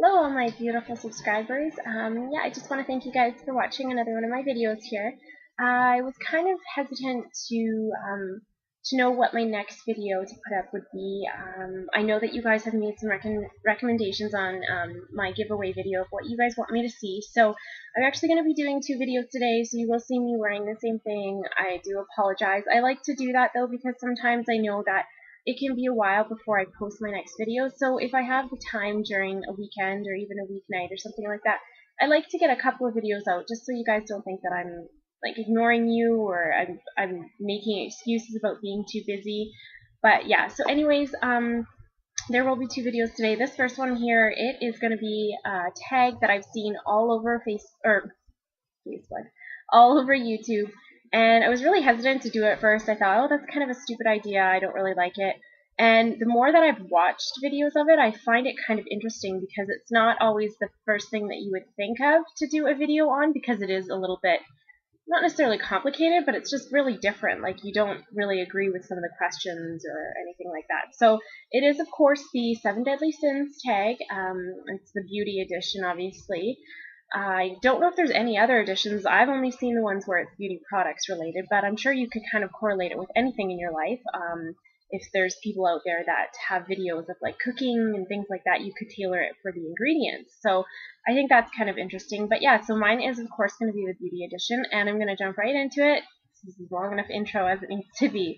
Hello all my beautiful subscribers. Yeah, I just want to thank you guys for watching another one of my videos here. I was kind of hesitant to know what my next video to put up would be. I know that you guys have made some recommendations on my giveaway video of what you guys want me to see, so I'm actually going to be doing two videos today, so you will see me wearing the same thing. I do apologize. I like to do that though because sometimes I know that it can be a while before I post my next video, so if I have the time during a weekend or even a weeknight or something like that, I like to get a couple of videos out just so you guys don't think that I'm like ignoring you or I'm making excuses about being too busy. But yeah, so anyways, there will be two videos today. This first one here, it is going to be a tag that I've seen all over Facebook, all over YouTube. And I was really hesitant to do it at first. I thought, oh, that's kind of a stupid idea. I don't really like it. And the more that I've watched videos of it, I find it kind of interesting because it's not always the first thing that you would think of to do a video on, because it is a little bit, not necessarily complicated, but it's just really different. Like, you don't really agree with some of the questions or anything like that. So it is, of course, the 7 Deadly Sins tag. It's the beauty edition, obviously. I don't know if there's any other editions. I've only seen the ones where it's beauty products related, but I'm sure you could kind of correlate it with anything in your life. If there's people out there that have videos of like cooking and things like that, you could tailor it for the ingredients. So I think that's kind of interesting. But yeah, so mine is of course going to be the beauty edition, and I'm going to jump right into it. This is a long enough intro as it needs to be.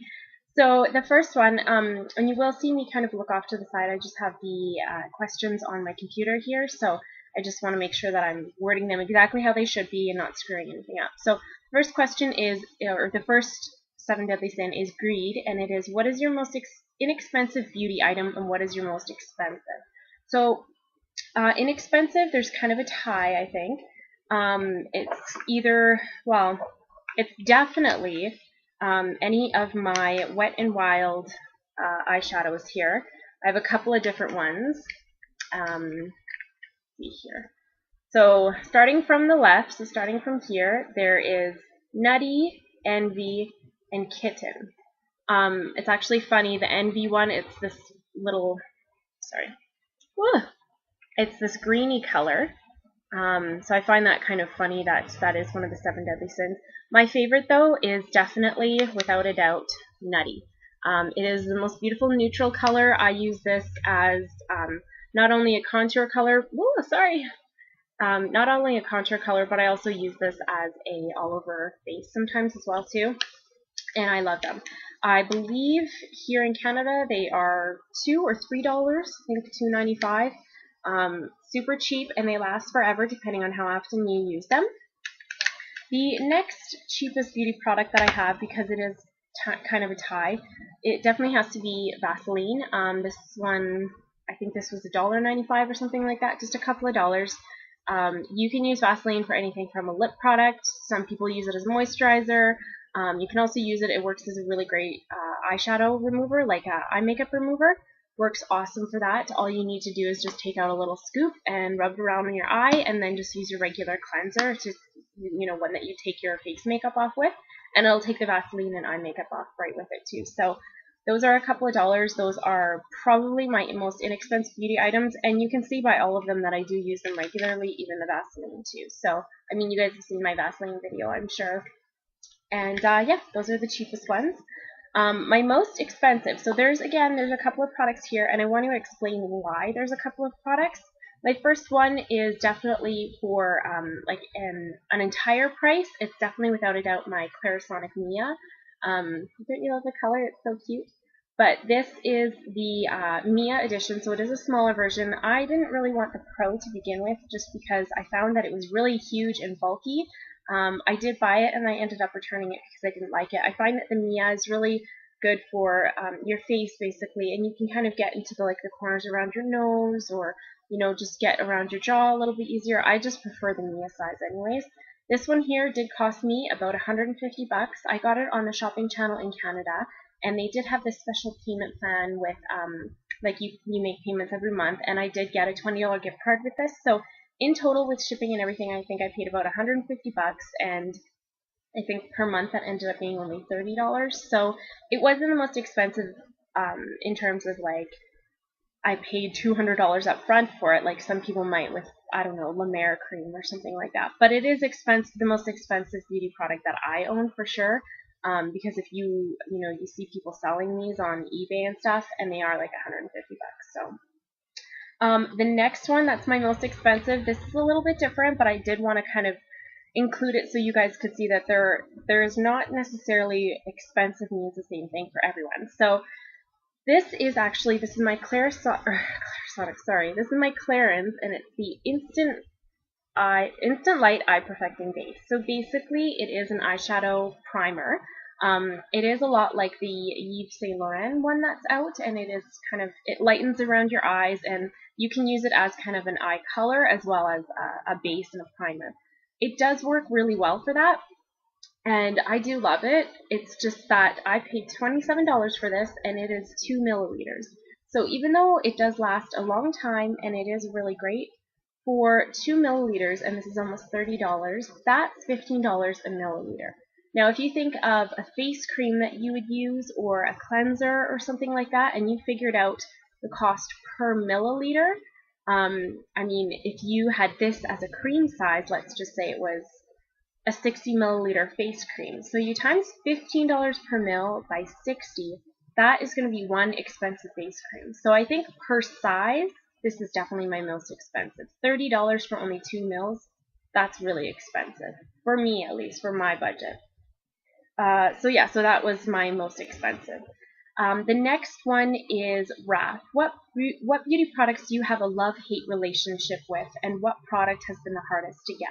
So the first one, and you will see me kind of look off to the side. I just have the questions on my computer here, so I just want to make sure that I'm wording them exactly how they should be and not screwing anything up. So the first question is, or the first 7 Deadly Sin is greed, and it is, what is your most inexpensive beauty item and what is your most expensive? So inexpensive, there's kind of a tie, I think. It's either, well, it's definitely any of my Wet n Wild eyeshadows here. I have a couple of different ones. See here. So starting from the left, so starting from here, there is Nutty, Envy, and Kitten. It's actually funny, the Envy one, it's this little, it's this greeny color. So I find that kind of funny that that is one of the 7 Deadly Sins. My favorite, though, is definitely, without a doubt, Nutty. It is the most beautiful neutral color. I use this as not only a contour color, not only a contour color, but I also use this as a all over face sometimes as well too, and I love them. I believe here in Canada they are $2 or $3, I think $2.95. Super cheap, and they last forever depending on how often you use them. The next cheapest beauty product that I have, because it is kind of a tie, it definitely has to be Vaseline. This one, I think this was $1.95 or something like that, just a couple of dollars. You can use Vaseline for anything from a lip product. Some people use it as moisturizer. You can also use it, it works as a really great eyeshadow remover, like an eye makeup remover. Works awesome for that. All you need to do is just take out a little scoop and rub it around on your eye, and then just use your regular cleanser, to, one that you take your face makeup off with, and it'll take the Vaseline and eye makeup off right with it too. So those are a couple of dollars. Those are probably my most inexpensive beauty items, and you can see by all of them that I do use them regularly, even the Vaseline too. So, I mean, you guys have seen my Vaseline video, I'm sure. And yeah, those are the cheapest ones. My most expensive, so there's a couple of products here, and I want to explain why there's a couple of products. My first one is definitely for like an entire price. It's definitely without a doubt my Clarisonic Mia. Don't you love the color? It's so cute. But this is the Mia edition, so it is a smaller version. I didn't really want the Pro to begin with, just because I found that it was really huge and bulky. I did buy it, and I ended up returning it because I didn't like it. I find that the Mia is really good for your face, basically, and you can kind of get into the corners around your nose, or just get around your jaw a little bit easier. I just prefer the Mia size anyways. This one here did cost me about $150. I got it on a shopping channel in Canada, and they did have this special payment plan with you make payments every month, and I did get a $20 gift card with this. So in total, with shipping and everything, I think I paid about $150, and I think per month that ended up being only $30. So it wasn't the most expensive in terms of I paid $200 up front for it, like some people might with, I don't know, La Mer cream or something like that. But it is expensive, the most expensive beauty product that I own for sure. Because if you see people selling these on eBay and stuff, and they are like 150 bucks. So the next one that's my most expensive, this is a little bit different, but I did want to kind of include it so you guys could see that there is not necessarily expensive means the same thing for everyone. So this is my Clarisonic, sorry. This is my Clarins, and it's the Instant Light Eye Perfecting Base. So basically, it is an eyeshadow primer. It is a lot like the Yves Saint Laurent one that's out, and it lightens around your eyes, and you can use it as kind of an eye color as well as a base and a primer. It does work really well for that, and I do love it. It's just that I paid $27 for this, and it is 2 milliliters. So even though it does last a long time and it is really great, for 2 milliliters, and this is almost $30, that's $15 a milliliter. Now, if you think of a face cream that you would use or a cleanser or something like that, and you figured out the cost per milliliter, I mean, if you had this as a cream size, let's just say it was a 60 milliliter face cream. So you times $15 per mil by 60, that is going to be one expensive face cream. So I think per size, this is definitely my most expensive. $30 for only 2 mils, that's really expensive. For me, at least, for my budget. So that was my most expensive. The next one is Wrath. What beauty products do you have a love-hate relationship with, and what product has been the hardest to get?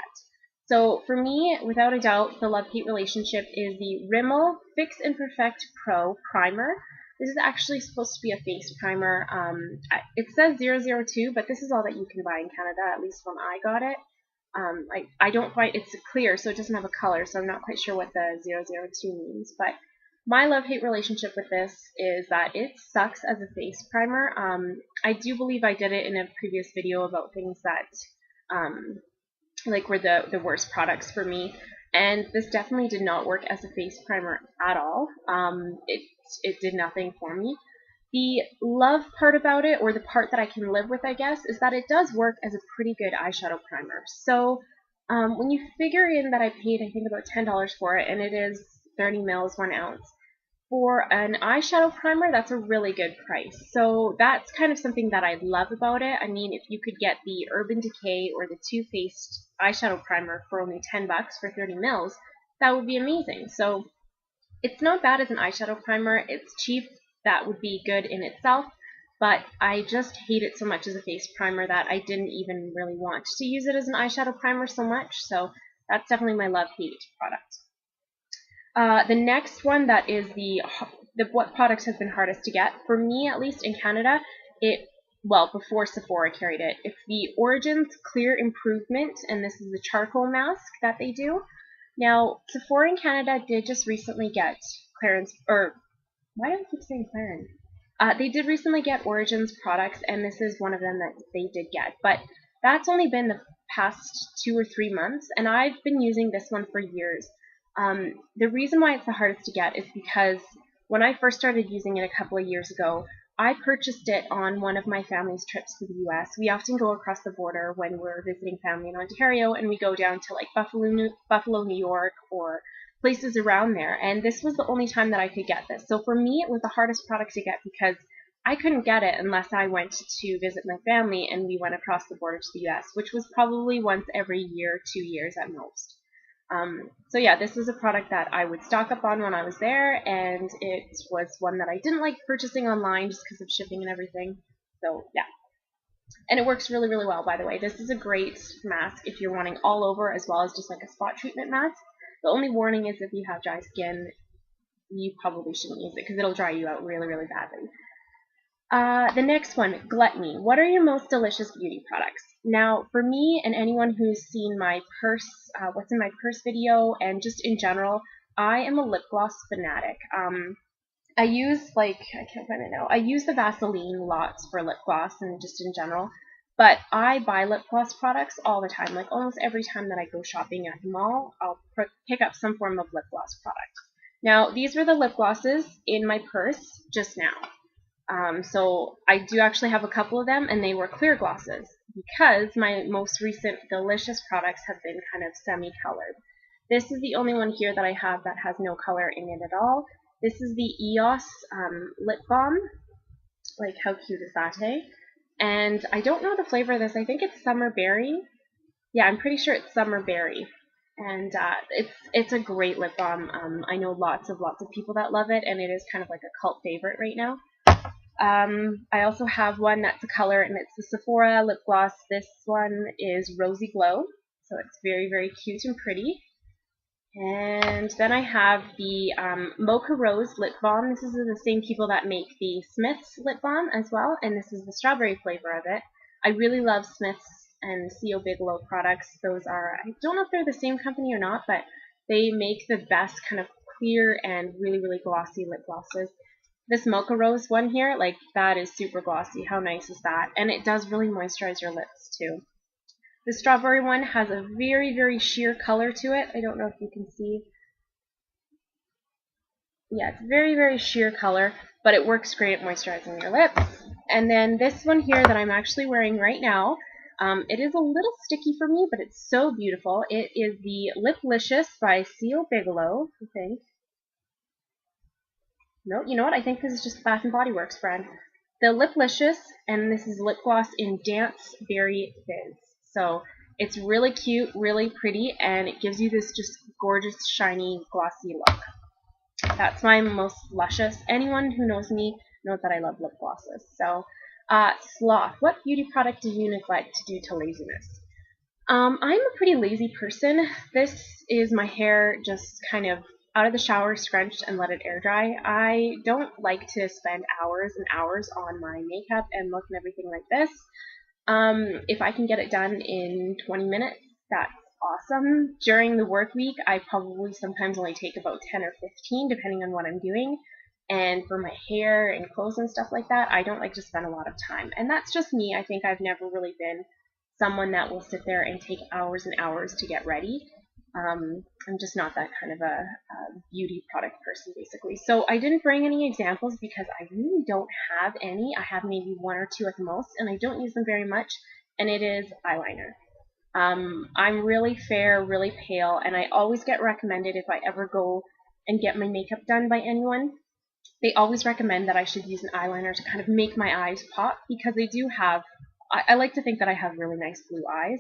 So for me, without a doubt, the love-hate relationship is the Rimmel Fix and Perfect Pro Primer. This is actually supposed to be a face primer. It says 002, but this is all that you can buy in Canada, at least when I got it. I don't quite, it's clear, so it doesn't have a color, so I'm not quite sure what the 002 means. But my love-hate relationship with this is that it sucks as a face primer. I do believe I did it in a previous video about things that were the worst products for me, and this definitely did not work as a face primer at all. It did nothing for me. The love part about it, or the part that I can live with, I guess, is that it does work as a pretty good eyeshadow primer. So when you figure in that I paid, I think, about $10 for it, and it is 30 mils, 1 ounce, for an eyeshadow primer, that's a really good price. So that's kind of something that I love about it. I mean, if you could get the Urban Decay or the Too Faced eyeshadow primer for only 10 bucks for 30 mils, that would be amazing. So it's not bad as an eyeshadow primer. It's cheap. That would be good in itself. But I just hate it so much as a face primer that I didn't even really want to use it as an eyeshadow primer so much. So that's definitely my love-hate product. The next one that is what product has been hardest to get, for me at least in Canada, before Sephora carried it, it's the Origins Clear Improvement, and this is the charcoal mask that they do. Now, Sephora in Canada did just recently get Clarins, or why do I keep saying Clarins? They did recently get Origins products, and this is one of them that they did get, but that's only been the past 2 or 3 months, and I've been using this one for years. The reason why it's the hardest to get is because when I first started using it a couple of years ago, I purchased it on one of my family's trips to the US. We often go across the border when we're visiting family in Ontario, and we go down to like Buffalo, New York, or places around there. And this was the only time that I could get this. So for me, it was the hardest product to get because I couldn't get it unless I went to visit my family and we went across the border to the US, which was probably once every year, 2 years at most. So yeah, this was a product that I would stock up on when I was there, and it was one that I didn't like purchasing online just because of shipping and everything. So yeah. And it works really, really well, by the way. This is a great mask if you're wanting all over as well as just like a spot treatment mask. The only warning is if you have dry skin, you probably shouldn't use it because it'll dry you out really, really badly. The next one, Gluttony. What are your most delicious beauty products? Now, for me and anyone who's seen my purse, what's in my purse video, and just in general, I am a lip gloss fanatic. I use, I can't find it now. I use the Vaseline lots for lip gloss and just in general, but I buy lip gloss products all the time. Like almost every time that I go shopping at the mall, I'll pick up some form of lip gloss product. Now, these were the lip glosses in my purse just now. So I do actually have a couple of them, and they were clear glosses because my most recent Delicious products have been kind of semi-colored. This is the only one here that I have that has no color in it at all. This is the EOS Lip Balm. Like, how cute is that, hey? And I don't know the flavor of this. I think it's Summer Berry. Yeah, I'm pretty sure it's Summer Berry. And it's a great lip balm. I know lots of people that love it, and it is kind of like a cult favorite right now. I also have one that's a color, and it's the Sephora Lip Gloss. This one is Rosy Glow, so it's very, very cute and pretty. And then I have the Mocha Rose Lip Balm. This is the same people that make the Smith's Lip Balm as well, and this is the strawberry flavor of it. I really love Smith's and CO Bigelow products. Those are, I don't know if they're the same company or not, but they make the best kind of clear and really, really glossy lip glosses. This Mocha Rose one here, like, that is super glossy. How nice is that? And it does really moisturize your lips too. The strawberry one has a very, very sheer color to it. I don't know if you can see. Yeah, it's very, very sheer color, but it works great at moisturizing your lips. And then this one here that I'm actually wearing right now, it is a little sticky for me, but it's so beautiful. It is the Lipliscious by CO Bigelow, I think. No, you know what? I think this is just Bath & Body Works brand. The Lipliscious, and this is lip gloss in Dance Berry Fizz. So it's really cute, really pretty, and it gives you this just gorgeous, shiny, glossy look. That's my most luscious. Anyone who knows me knows that I love lip glosses. So, SLOTH. What beauty product do you neglect due to laziness? I'm a pretty lazy person. This is my hair just kind of out of the shower, scrunched, and let it air dry. I don't like to spend hours and hours on my makeup and look and everything like this. If I can get it done in 20 minutes, that's awesome. During the work week, I probably sometimes only take about 10 or 15, depending on what I'm doing. And for my hair and clothes and stuff like that, I don't like to spend a lot of time. And that's just me. I think I've never really been someone that will sit there and take hours and hours to get ready. I'm just not that kind of a beauty product person, basically. So I didn't bring any examples because I really don't have any. I have maybe one or two at the most, and I don't use them very much, and it is eyeliner. I'm really fair, really pale, and I always get recommended if I ever go and get my makeup done by anyone. They always recommend that I should use an eyeliner to kind of make my eyes pop, because they do have, I like to think that I have really nice blue eyes.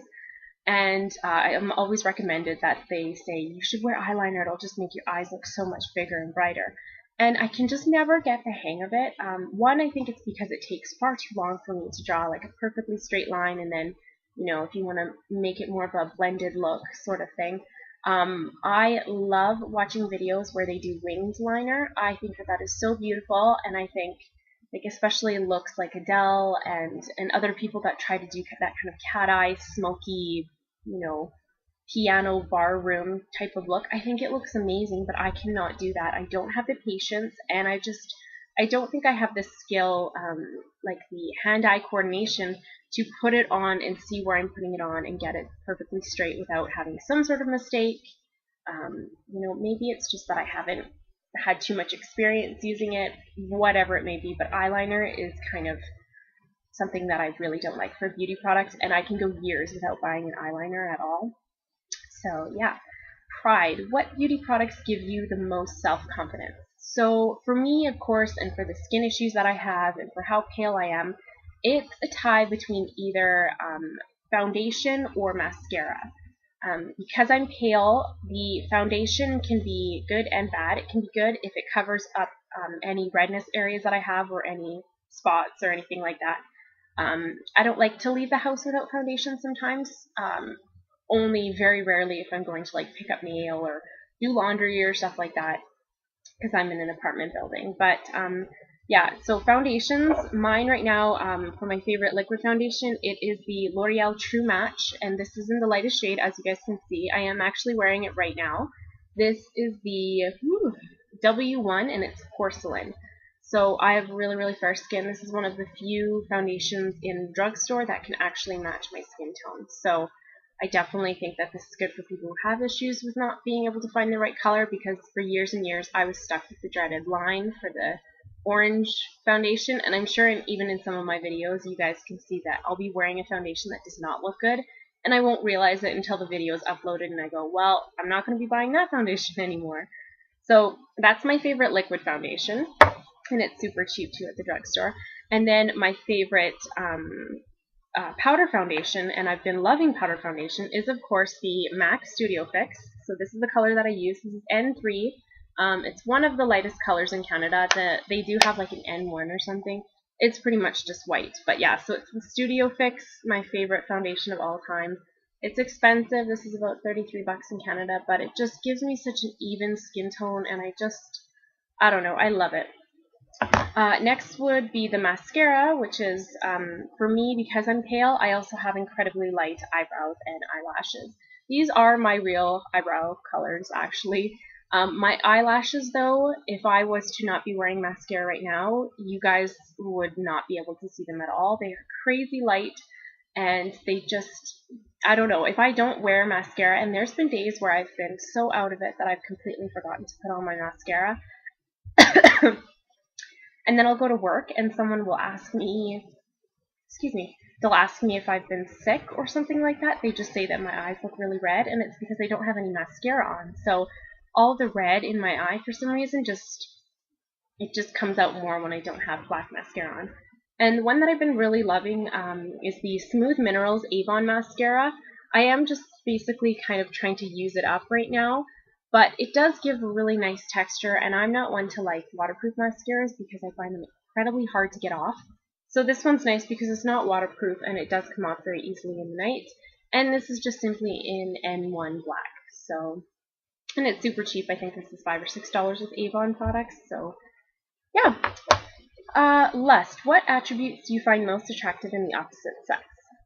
And I am always recommended that they say, you should wear eyeliner, it'll just make your eyes look so much bigger and brighter. And I can just never get the hang of it. One, I think it's because it takes far too long for me to draw like a perfectly straight line, and then, you know, if you want to make it more of a blended look sort of thing. I love watching videos where they do winged liner. I think that that is so beautiful, and I think, like, especially looks like Adele and other people that try to do that kind of cat eye, smoky, you know, piano bar room type of look. I think it looks amazing, but I cannot do that. I don't have the patience, and I don't think I have the skill, like the hand-eye coordination, to put it on and see where I'm putting it on and get it perfectly straight without having some sort of mistake. You know, maybe it's just that I haven't had too much experience using it, whatever it may be, but eyeliner is kind of something that I really don't like for beauty products, and I can go years without buying an eyeliner at all. So yeah. Pride. What beauty products give you the most self-confidence? So for me, of course, and for the skin issues that I have, and for how pale I am, it's a tie between either foundation or mascara. Because I'm pale, the foundation can be good and bad. It can be good if it covers up any redness areas that I have, or any spots or anything like that. I don't like to leave the house without foundation sometimes. Only very rarely if I'm going to like pick up mail or do laundry or stuff like that, because I'm in an apartment building. But yeah, so foundations, mine right now, for my favorite liquid foundation, it is the L'Oreal True Match, and this is in the lightest shade, as you guys can see. I am actually wearing it right now. This is the W1, and it's porcelain. So I have really, really fair skin. This is one of the few foundations in the drugstore that can actually match my skin tone. So I definitely think that this is good for people who have issues with not being able to find the right color, because for years and years I was stuck with the dreaded line for the orange foundation, and I'm sure even in some of my videos you guys can see that I'll be wearing a foundation that does not look good, and I won't realize it until the video is uploaded and I go, well, I'm not going to be buying that foundation anymore. So that's my favorite liquid foundation, and it's super cheap too at the drugstore. And then my favorite powder foundation, and I've been loving powder foundation, is of course the MAC Studio Fix. So this is the color that I use. This is N3. It's one of the lightest colors in Canada. They do have like an N1 or something. It's pretty much just white. But yeah, so it's the Studio Fix, my favorite foundation of all time. It's expensive. This is about 33 bucks in Canada, but it just gives me such an even skin tone, and I don't know, I love it. Next would be the mascara, which is, for me, because I'm pale, I also have incredibly light eyebrows and eyelashes. These are my real eyebrow colors, actually. My eyelashes, though, if I was to not be wearing mascara right now, you guys would not be able to see them at all. They are crazy light, and they just, I don't know, if I don't wear mascara, and there's been days where I've been so out of it that I've completely forgotten to put on my mascara, and then I'll go to work and someone will ask me, they'll ask me if I've been sick or something like that. They just say that my eyes look really red, and it's because I don't have any mascara on. So all the red in my eye, for some reason, it just comes out more when I don't have black mascara on. And the one that I've been really loving is the Smooth Minerals Avon Mascara. I am just basically kind of trying to use it up right now, but it does give a really nice texture, and I'm not one to like waterproof mascaras because I find them incredibly hard to get off. So this one's nice because it's not waterproof and it does come off very easily in the night. And this is just simply in N1 black. So, and it's super cheap. I think this is $5 or $6 with Avon products. So, yeah. Lust. What attributes do you find most attractive in the opposite sex?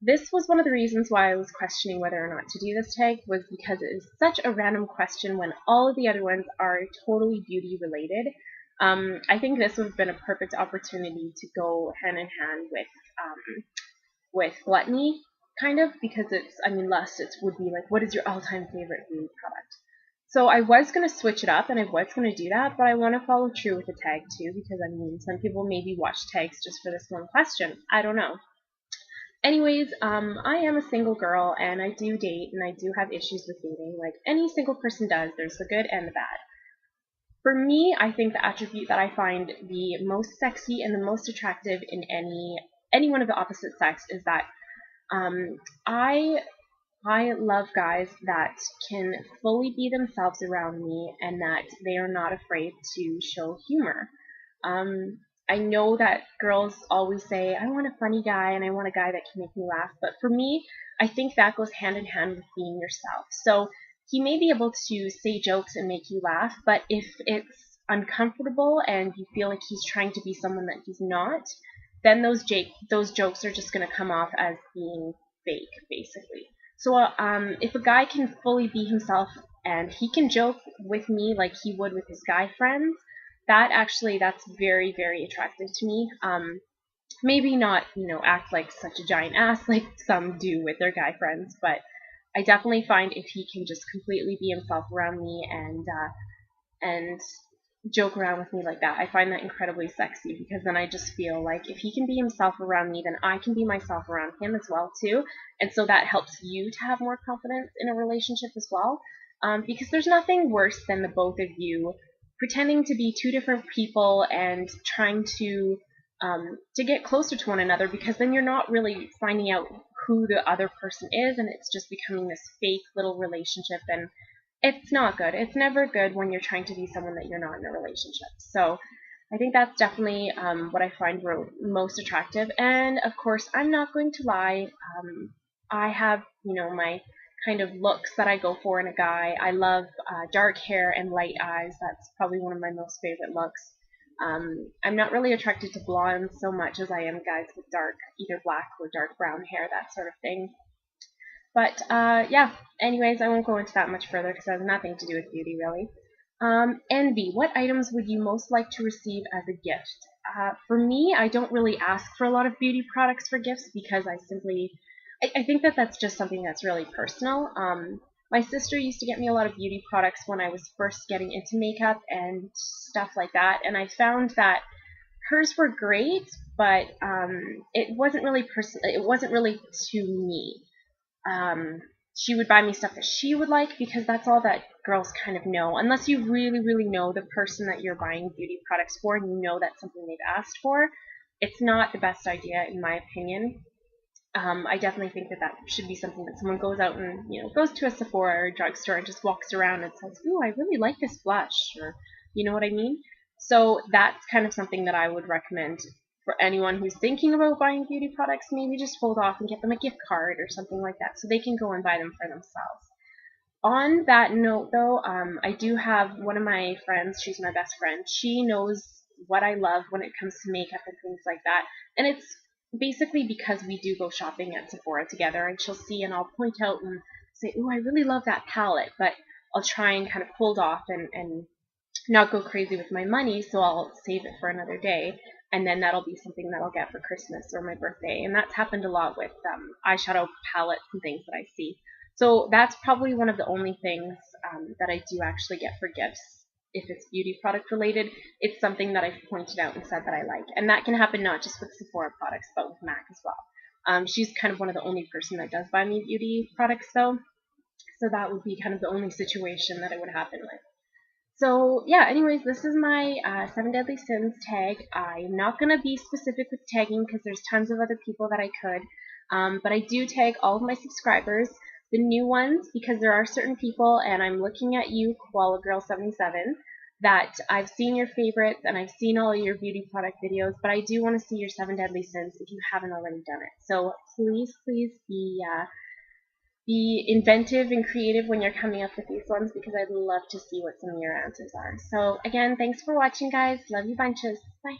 This was one of the reasons why I was questioning whether or not to do this tag, was because it is such a random question when all of the other ones are totally beauty related. I think this would have been a perfect opportunity to go hand in hand with Gluttony, kind of, because Lust, it would be like, what is your all-time favorite beauty product? So I was going to switch it up, and I was going to do that, but I want to follow true with the tag too, because some people maybe watch tags just for this one question. I don't know. Anyways, I am a single girl, and I do date, and I do have issues with dating, like any single person does. There's the good and the bad. For me, I think the attribute that I find the most sexy and the most attractive in anyone of the opposite sex is that I love guys that can fully be themselves around me and that they are not afraid to show humor. I know that girls always say, I want a funny guy and I want a guy that can make me laugh, but for me, I think that goes hand in hand with being yourself. So he may be able to say jokes and make you laugh, but if it's uncomfortable and you feel like he's trying to be someone that he's not, then those jokes are just going to come off as being fake, basically. So if a guy can fully be himself and he can joke with me like he would with his guy friends, that's very, very attractive to me. Maybe not, act like such a giant ass like some do with their guy friends, but I definitely find if he can just completely be himself around me and joke around with me like that, I find that incredibly sexy, because then I just feel like if he can be himself around me, then I can be myself around him as well too, and so that helps you to have more confidence in a relationship as well, because there's nothing worse than the both of you pretending to be two different people and trying to get closer to one another, because then you're not really finding out who the other person is, and it's just becoming this fake little relationship, and it's not good. It's never good when you're trying to be someone that you're not in a relationship. So I think that's definitely what I find most attractive. And of course, I'm not going to lie. I have, my kind of looks that I go for in a guy. I love dark hair and light eyes. That's probably one of my most favorite looks. I'm not really attracted to blondes so much as I am guys with dark, either black or dark brown hair, that sort of thing. But yeah, anyways, I won't go into that much further because it has nothing to do with beauty, really. Envy. What items would you most like to receive as a gift? For me, I don't really ask for a lot of beauty products for gifts because I think that that's just something that's really personal. My sister used to get me a lot of beauty products when I was first getting into makeup and stuff like that, and I found that hers were great, but it wasn't really it wasn't really to me. She would buy me stuff that she would like because that's all that girls kind of know. Unless you really, really know the person that you're buying beauty products for and you know that's something they've asked for, it's not the best idea in my opinion. I definitely think that that should be something that someone goes out and, goes to a Sephora or a drugstore and just walks around and says, ooh, I really like this blush, or you know what I mean? So that's kind of something that I would recommend for anyone who's thinking about buying beauty products. Maybe just hold off and get them a gift card or something like that so they can go and buy them for themselves. On that note, though, I do have one of my friends, she's my best friend, she knows what I love when it comes to makeup and things like that, and it's basically because we do go shopping at Sephora together, and she'll see and I'll point out and say, ooh, I really love that palette, but I'll try and kind of hold off and not go crazy with my money, so I'll save it for another day, and then that'll be something that I'll get for Christmas or my birthday, and that's happened a lot with eyeshadow palettes and things that I see. So that's probably one of the only things that I do actually get for gifts. If it's beauty product related, it's something that I've pointed out and said that I like. And that can happen not just with Sephora products, but with MAC as well. She's kind of one of the only person that does buy me beauty products though. So that would be kind of the only situation that it would happen with. So yeah, anyways, this is my 7 Deadly Sins tag. I'm not going to be specific with tagging because there's tons of other people that I could. But I do tag all of my subscribers. The new ones, because there are certain people, and I'm looking at you, Koala Girl 77, that I've seen your favorites and I've seen all of your beauty product videos, but I do want to see your 7 Deadly Sins if you haven't already done it. So please, please be inventive and creative when you're coming up with these ones, because I'd love to see what some of your answers are. So again, thanks for watching, guys. Love you bunches. Bye.